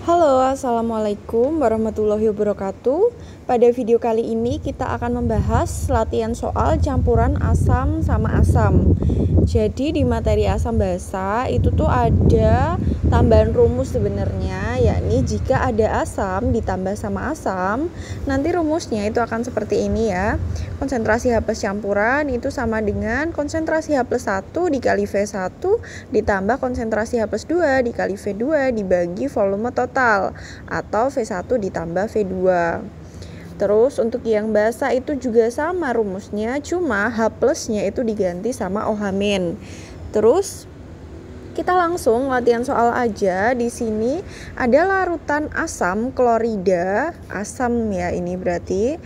Halo, assalamualaikum warahmatullahi wabarakatuh. Pada video kali ini kita akan membahas latihan soal campuran asam sama asam. Jadi di materi asam basa itu tuh ada tambahan rumus sebenarnya, yakni jika ada asam ditambah sama asam, nanti rumusnya itu akan seperti ini ya. Konsentrasi H plus campuran itu sama dengan konsentrasi H plus 1 dikali V1 ditambah konsentrasi H plus 2 dikali V2 dibagi volume total atau V1 ditambah V2. Terus untuk yang basa itu juga sama rumusnya, cuma H plusnya itu diganti sama OH min. Terus kita langsung latihan soal aja. Di sini ada larutan asam klorida, asam ya ini berarti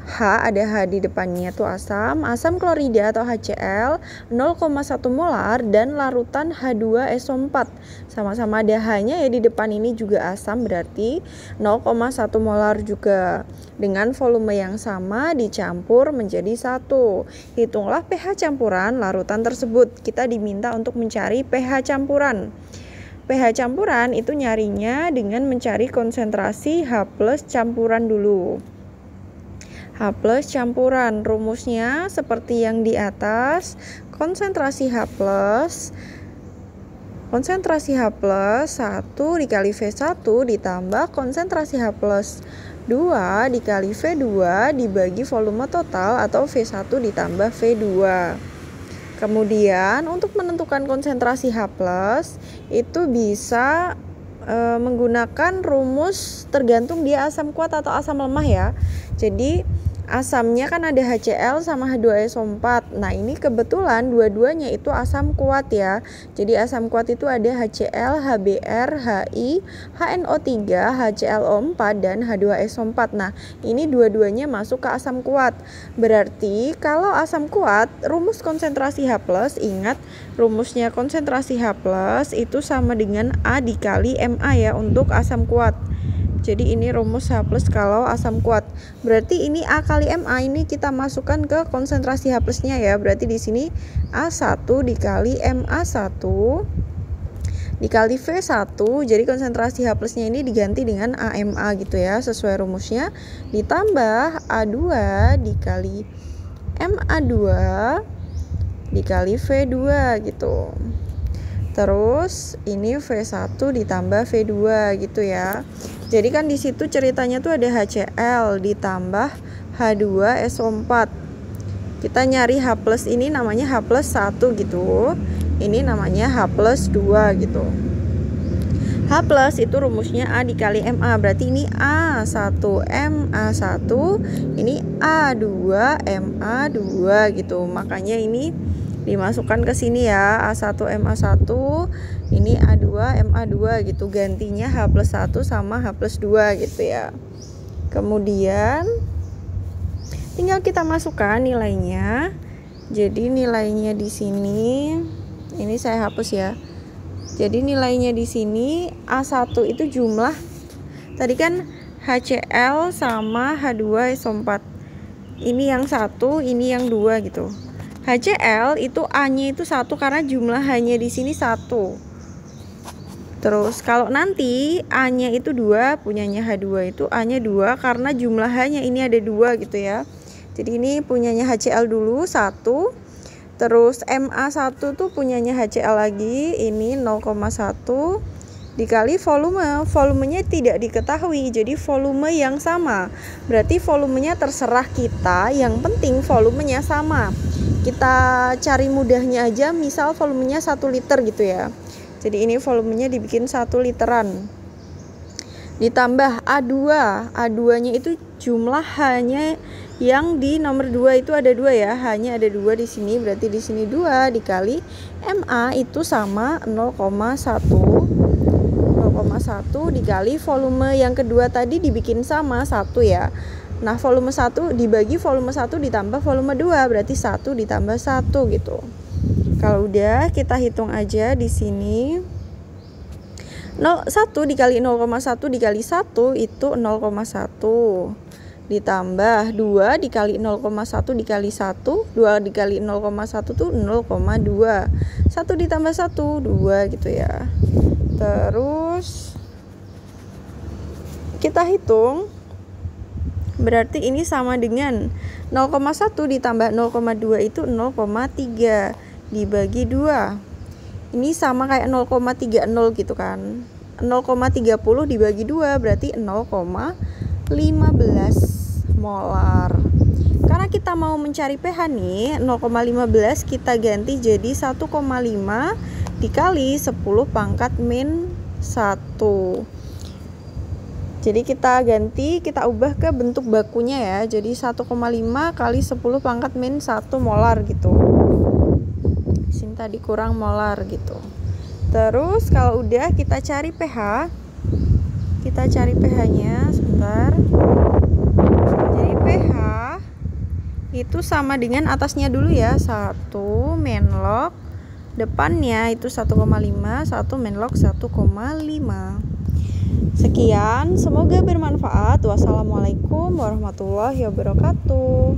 H, ada H di depannya tuh asam klorida atau HCl 0,1 molar dan larutan H2SO4 sama-sama ada H-nya ya di depan, ini juga asam berarti 0,1 molar juga, dengan volume yang sama dicampur menjadi 1. Hitunglah pH campuran larutan tersebut. Kita diminta untuk mencari pH campuran. pH campuran itu nyarinya dengan mencari konsentrasi H plus campuran dulu. H plus campuran, rumusnya seperti yang di atas. Konsentrasi H plus 1 dikali V1 ditambah konsentrasi H plus 2 dikali V2 dibagi volume total atau V1 ditambah V2. Kemudian untuk menentukan konsentrasi H plus itu bisa menggunakan rumus tergantung dia asam kuat atau asam lemah ya. Jadi asamnya kan ada HCl sama H2SO4. Nah ini kebetulan dua-duanya itu asam kuat ya. Jadi asam kuat itu ada HCl, HBr, Hi, HNO3, HClO4 dan H2SO4. Nah ini dua-duanya masuk ke asam kuat. Berarti kalau asam kuat rumus konsentrasi H plus, ingat rumusnya konsentrasi H plus itu sama dengan A dikali Ma ya untuk asam kuat. Jadi ini rumus H plus kalau asam kuat. Berarti ini A kali Ma, ini kita masukkan ke konsentrasi H plusnya ya. Berarti di sini A1 dikali Ma1 dikali V1. Jadi konsentrasi H plusnya ini diganti dengan AMA gitu ya, sesuai rumusnya. Ditambah A2 dikali Ma2 dikali V2 gitu. Terus ini V1 ditambah V2 gitu ya. Jadi kan di situ ceritanya tuh ada HCl ditambah H2SO4. Kita nyari H plus ini namanya H plus 1 gitu. Ini namanya H plus 2 gitu. H plus itu rumusnya A dikali Ma, berarti ini A1 Ma1, ini A2 Ma2 gitu. Makanya ini dimasukkan ke sini ya, A1 Ma1, ini A2 Ma2 gitu. Gantinya H plus 1 sama H plus 2 gitu ya. Kemudian tinggal kita masukkan nilainya. Jadi nilainya di sini, ini saya hapus ya. Jadi nilainya di sini A1 itu jumlah tadi kan HCl sama H2SO4. Ini yang 1, ini yang 2 gitu. HCl itu A-nya itu 1 karena jumlah H-nya di sini 1. Terus kalau nanti A-nya itu 2, punyanya H2 itu A-nya 2 karena jumlah H-nya ini ada 2 gitu ya. Jadi ini punyanya HCl dulu 1. Terus Ma1 tuh punyanya HCl lagi, ini 0,1 dikali volume. Volumenya tidak diketahui, jadi volume yang sama. Berarti volumenya terserah kita, yang penting volumenya sama. Kita cari mudahnya aja, misal volumenya 1 liter gitu ya. Jadi ini volumenya dibikin 1 literan. Ditambah A2. A2-nya itu jumlah H-nya yang di nomor 2 itu ada 2 ya. H-nya ada 2 di sini, berarti di sini 2 dikali Ma itu sama 0,1 dikali volume yang kedua tadi dibikin sama 1 ya. Nah, volume 1 dibagi volume 1 ditambah volume 2, berarti 1 ditambah 1 gitu. Kalau udah kita hitung aja di sini. 1 dikali 0,1 dikali 1 itu 0,1. Ditambah 2 dikali 0,1 dikali 1, 2 dikali 0,1 tuh 0,2. 1 ditambah 1, 2 gitu ya. Terus kita hitung, berarti ini sama dengan 0,1 ditambah 0,2 itu 0,3 dibagi 2. Ini sama kayak 0,30 gitu kan. 0,30 dibagi 2 berarti 0,15 molar. Karena kita mau mencari pH nih, 0,15 kita ganti jadi 1,5 dikali 10 pangkat min 1. Jadi kita ganti, kita ubah ke bentuk bakunya ya. Jadi 1,5 kali 10 pangkat min 1 molar gitu. Sini tadi kurang molar gitu. Terus kalau udah kita cari pH. Kita cari pH-nya sebentar. Jadi pH itu sama dengan atasnya dulu ya. 1 menlog depannya itu 1,5, 1 menlog 1,5. Sekian, semoga bermanfaat. Wassalamualaikum warahmatullahi wabarakatuh.